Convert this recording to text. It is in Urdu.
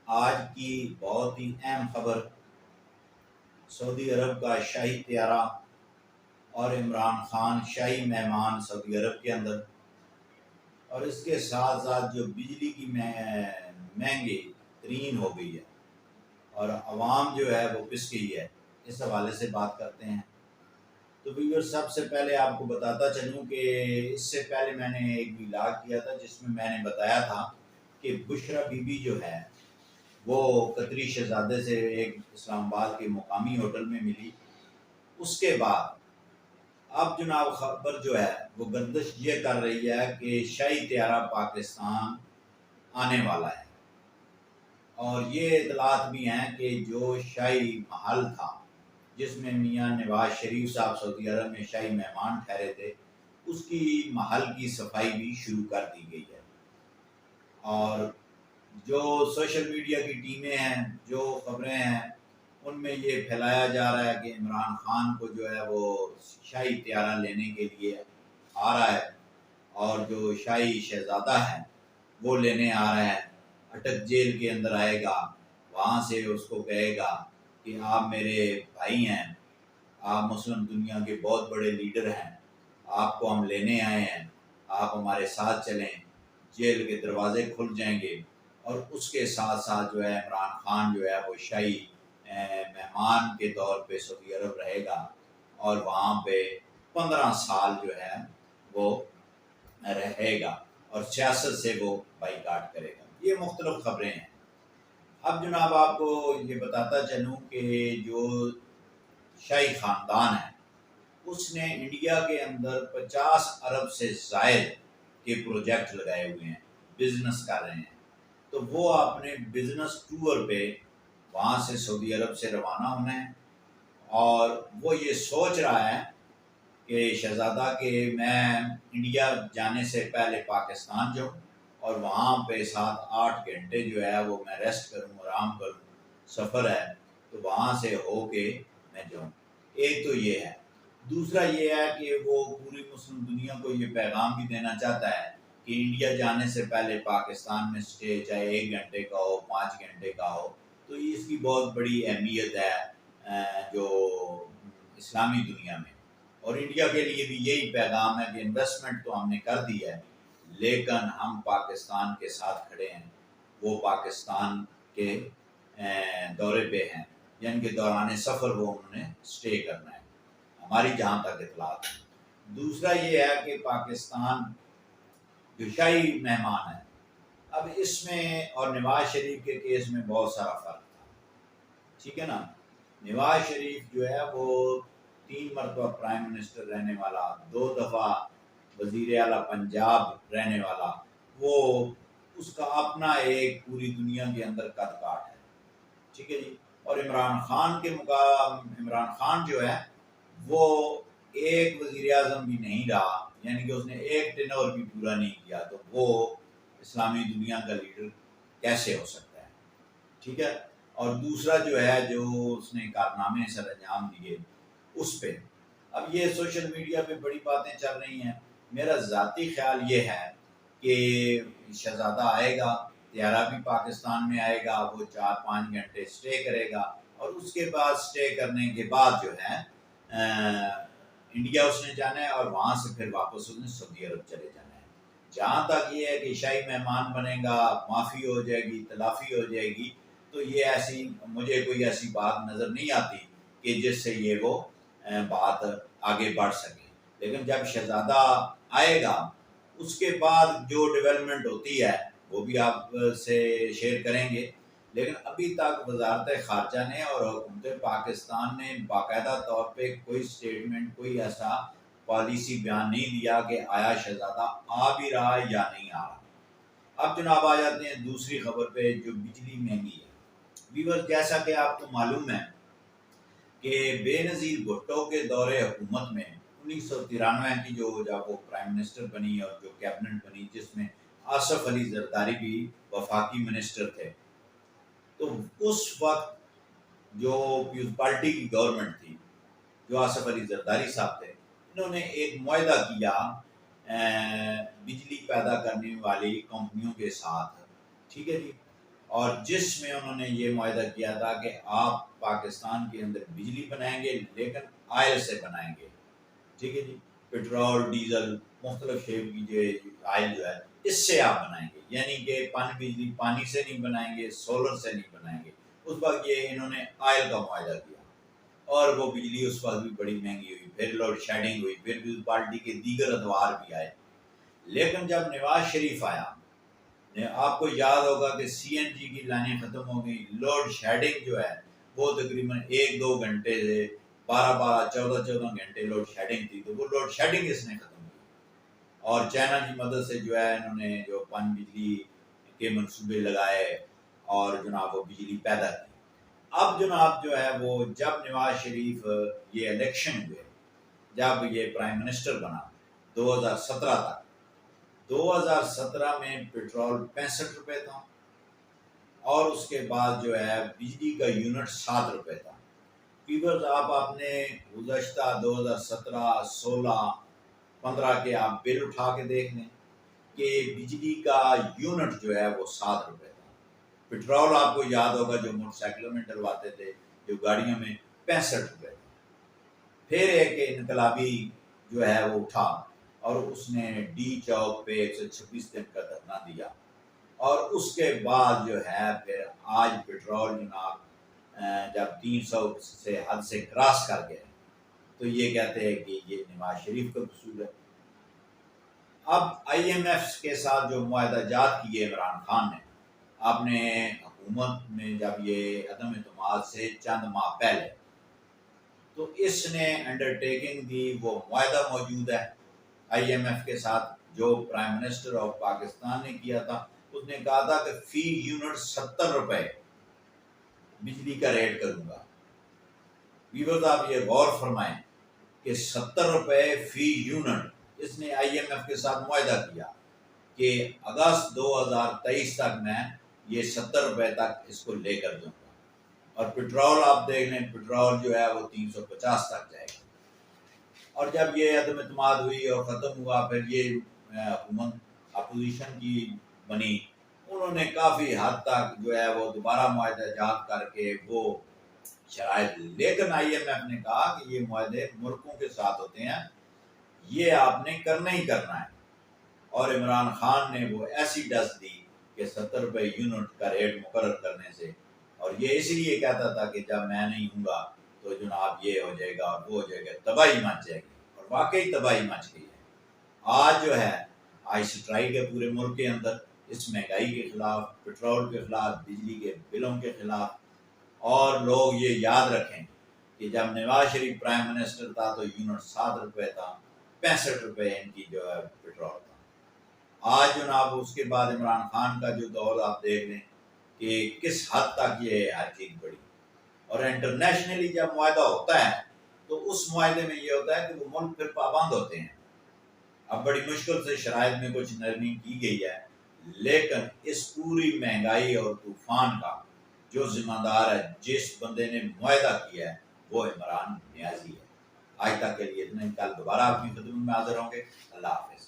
آج کی بہت ہی اہم خبر، سعودی عرب کا شاہی طیارہ اور عمران خان شاہی مہمان سعودی عرب کے اندر، اور اس کے ساتھ ساتھ جو بجلی کی مہنگی ترین ہو گئی ہے اور عوام جو ہے وہ پس گئی ہے، اس حوالے سے بات کرتے ہیں۔ تو ویور، سب سے پہلے آپ کو بتاتا چلوں کہ اس سے پہلے میں نے ایک ولاگ کیا تھا جس میں نے بتایا تھا کہ بشرا بی بی جو ہے وہ قطری شہزادے سے ایک اسلام آباد کے مقامی ہوٹل میں ملی۔ اس کے بعد اب جناب خبر جو ہے وہ گردش یہ کر رہی ہے کہ شاہی طیارہ پاکستان آنے والا ہے، اور یہ اطلاعات بھی ہیں کہ جو شاہی محل تھا جس میں میاں نواز شریف صاحب سعودی عرب میں شاہی مہمان ٹھہرے تھے، اس کی محل کی صفائی بھی شروع کر دی گئی ہے۔ اور جو سوشل میڈیا کی ٹیمیں ہیں، جو خبریں ہیں، ان میں یہ پھیلایا جا رہا ہے کہ عمران خان کو جو ہے وہ شاہی طیارہ لینے کے لیے آ رہا ہے، اور جو شاہی شہزادہ ہے وہ لینے آ رہا ہے، اٹک جیل کے اندر آئے گا، وہاں سے اس کو کہے گا کہ آپ میرے بھائی ہیں، آپ مسلم دنیا کے بہت بڑے لیڈر ہیں، آپ کو ہم لینے آئے ہیں، آپ ہمارے ساتھ چلیں، جیل کے دروازے کھل جائیں گے۔ اور اس کے ساتھ ساتھ جو ہے عمران خان جو ہے وہ شاہی مہمان کے طور پہ سعودی عرب رہے گا، اور وہاں پہ 15 سال جو ہے وہ رہے گا، اور سیاست سے وہ بائیکاٹ کرے گا۔ یہ مختلف خبریں ہیں۔ اب جناب آپ کو یہ بتاتا چلوں کہ جو شاہی خاندان ہے اس نے انڈیا کے اندر 50 ارب سے زائد کے پروجیکٹ لگائے ہوئے ہیں، بزنس کر رہے ہیں۔ تو وہ اپنے بزنس ٹور پہ وہاں سے سعودی عرب سے روانہ ہونا ہے، اور وہ یہ سوچ رہا ہے کہ شہزادہ کہ میں انڈیا جانے سے پہلے پاکستان جاؤں، اور وہاں پہ 7-8 گھنٹے جو ہے وہ میں ریسٹ کروں، آرام کروں، سفر ہے تو وہاں سے ہو کے میں جاؤں۔ ایک تو یہ ہے۔ دوسرا یہ ہے کہ وہ پوری مسلم دنیا کو یہ پیغام بھی دینا چاہتا ہے کہ انڈیا جانے سے پہلے پاکستان میں سٹے چاہے 1 گھنٹے کا ہو، 5 گھنٹے کا ہو، تو اس کی بہت بڑی اہمیت ہے جو اسلامی دنیا میں۔ اور انڈیا کے لیے بھی یہی پیغام ہے کہ انویسٹمنٹ تو ہم نے کر دی ہے، لیکن ہم پاکستان کے ساتھ کھڑے ہیں۔ وہ پاکستان کے دورے پہ ہیں، جن کے دوران سفر وہ انہوں نے سٹے کرنا ہے، ہماری جہاں تک اطلاعات ہے۔ دوسرا یہ ہے کہ پاکستان جو شاہی مہمان ہے، اب اس میں اور نواز شریف کے کیس میں بہت سارا فرق تھا، ٹھیک ہے نا۔ نواز شریف جو ہے وہ 3 مرتبہ پرائم منسٹر رہنے والا، 2 دفعہ وزیر اعلیٰ پنجاب رہنے والا، وہ اس کا اپنا ایک پوری دنیا کے اندر قد کاٹ ہے، ٹھیک ہے جی۔ اور عمران خان جو ہے وہ ایک وزیر اعظم بھی نہیں رہا، یعنی کہ اس نے ایک ٹینور بھی پورا نہیں کیا، تو وہ اسلامی دنیا کا لیڈر کیسے ہو سکتا ہے، ٹھیک ہے۔ اور دوسرا جو ہے جو اس نے کارنامے سر انجام دیے اس پہ اب یہ سوشل میڈیا پہ بڑی باتیں چل رہی ہیں۔ میرا ذاتی خیال یہ ہے کہ شہزادہ آئے گا، طیارہ بھی پاکستان میں آئے گا، وہ 4-5 گھنٹے سٹے کرے گا، اور اس کے بعد سٹے کرنے کے بعد جو ہے انڈیا اس نے جانا ہے، اور وہاں سے پھر واپس اس نے سعودی عرب چلے جانا ہے۔ جہاں تک یہ ہے کہ شاہی مہمان بنے گا، معافی ہو جائے گی، تلافی ہو جائے گی، تو یہ مجھے کوئی ایسی بات نظر نہیں آتی کہ جس سے یہ وہ بات آگے بڑھ سکے۔ لیکن جب شہزادہ آئے گا اس کے بعد جو ڈیولپمنٹ ہوتی ہے وہ بھی آپ سے شیئر کریں گے۔ لیکن ابھی تک وزارت خارجہ نے اور حکومت پاکستان نے باقاعدہ طور پہ کوئی سٹیٹمنٹ، کوئی ایسا پالیسی بیان نہیں دیا کہ آیا شہزادہ آ بھی رہا یا نہیں آ رہا۔ اب جناب آ جاتے ہیں دوسری خبر پہ، جو بجلی مہنگی ہے۔ ویور، جیسا کہ آپ کو معلوم ہے کہ بے نظیر بھٹو کے دور حکومت میں 1993 کی جب وہ پرائم منسٹر بنی اور جو کیبنٹ بنی، جس میں آصف علی زرداری بھی وفاقی منسٹر تھے، تو اس وقت جو پیپلز پارٹی کی گورنمنٹ تھی، جو آصف علی زرداری صاحب تھے، انہوں نے ایک معاہدہ کیا بجلی پیدا کرنے والی کمپنیوں کے ساتھ، ٹھیک ہے جی۔ اور جس میں انہوں نے یہ معاہدہ کیا تھا کہ آپ پاکستان کے اندر بجلی بنائیں گے لیکن آئل سے بنائیں گے، ٹھیک ہے جی، پیٹرول ڈیزل مختلف شیپ کی جو آئل جو ہے اس سے آپ بنائیں گے، یعنی کہ بجلی پانی سے نہیں بنائیں گے، سولر سے نہیں بنائیں گے۔ اس وقت یہ انہوں نے آئل کا معاہدہ کیا اور وہ بجلی اس وقت بھی بڑی مہنگی ہوئی، پھر لوڈ شیڈنگ ہوئی، پھر بھی پارٹی کے دیگر ادوار بھی آئے۔ لیکن جب نواز شریف آیا، آپ کو یاد ہوگا کہ سی این جی کی لائنیں ختم ہو گئی، لوڈ شیڈنگ جو ہے وہ تقریباً 1-2 گھنٹے سے 12-14 گھنٹے لوڈ شیڈنگ تھی، تو وہ لوڈ شیڈنگ اس نے ختم کی اور چائنا کی مدد سے جو ہے انہوں نے جو پانی بجلی کے منصوبے لگائے اور جناب وہ بجلی پیدا کی۔ اب جناب جو ہے وہ جب نواز شریف یہ الیکشن ہوئے، جب یہ پرائم منسٹر بنا 2017 تک، 2017 میں پیٹرول 65 روپے تھا اور اس کے بعد جو ہے بجلی کا یونٹ 7 روپے تھا۔ پیپرز آپ نے گزشتہ 2017 16 15 کے آپ بل اٹھا کے دیکھ لیں کہ بجلی کا یونٹ جو ہے وہ 7 روپے تھا۔ پیٹرول آپ کو یاد ہوگا جو موٹر سائیکلوں میں ڈلواتے تھے، جو گاڑیوں میں 65 روپے تھا۔ پھر ایک انقلابی جو ہے وہ اٹھا اور اس نے ڈی چوک پہ 126 دن کا دھرنا دیا اور اس کے بعد جو ہے پھر آج پیٹرول جناب جب 300 سے حد سے کراس کر گئے تو یہ کہتے ہیں کہ یہ نواز شریف کا قصور ہے۔ اب آئی ایم ایف کے ساتھ جو معاہدہ جات کیے عمران خان نے، آپ نے حکومت میں جب یہ عدم اعتماد سے چند ماہ پہلے تو اس نے انڈرٹیکنگ دی، وہ معاہدہ موجود ہے آئی ایم ایف کے ساتھ جو پرائم منسٹر آف پاکستان نے کیا تھا۔ اس نے کہا تھا کہ فی یونٹ 70 روپے بجلی کا ریٹ کروں گا۔ ویورز آپ یہ غور فرمائیں کہ 70 روپے فی یونٹ اس نے آئی ایم ایف کے ساتھ معاہدہ کیا کہ اگست 2023 تک میں یہ 70 روپے تک اس کو لے کر دوں گا، اور پیٹرول آپ دیکھ لیں، پیٹرول جو ہے وہ 350 تک جائے گا۔ اور جب یہ عدم اعتماد ہوئی اور ختم ہوا، پھر یہ حکومت اپوزیشن کی بنی، انہوں نے کافی حد تک جو ہے وہ دوبارہ معاہدہ جات کر کے وہ شرائط، لیکن آئی ایم ایف نے کہا کہ یہ معاہدے ملکوں کے ساتھ ہوتے ہیں، یہ آپ نے کرنا ہی کرنا ہے۔ اور عمران خان نے وہ ایسی ڈس دی کہ 70 روپے یونٹ کا ریٹ مقرر کرنے سے، اور یہ اس لیے کہتا تھا کہ جب میں نہیں ہوں گا تو جناب یہ ہو جائے گا اور وہ ہو جائے گا، تباہی مچ جائے گی، اور واقعی تباہی مچ گئی ہے۔ آج جو ہے آج سٹرائک ہے پورے ملک کے اندر، اس مہنگائی کے خلاف، پیٹرول کے خلاف، بجلی کے بلوں کے خلاف۔ اور لوگ یہ یاد رکھیں کہ جب نواز شریف پرائم منسٹر تھا تو یونٹ 7 روپے تھا، 65 روپے ان کی جو ہے پیٹرول تھا۔ آج جناب اس کے بعد عمران خان کا جو دور آپ دیکھ لیں کہ کس حد تک یہ ہر چیز بڑھی، اور انٹرنیشنلی جب معاہدہ ہوتا ہے تو اس معاہدے میں یہ ہوتا ہے کہ وہ ملک پھر پابند ہوتے ہیں۔ اب بڑی مشکل سے شرائط میں کچھ نرمی کی گئی ہے، لیکن اس پوری مہنگائی اور طوفان کا جو ذمہ دار ہے، جس بندے نے معاہدہ کیا ہے، وہ عمران نیازی ہے۔ آج تک کے لیے اتنا ہی، کل دوبارہ آپ کی خدمت میں حاضر ہوں گے۔ اللہ حافظ۔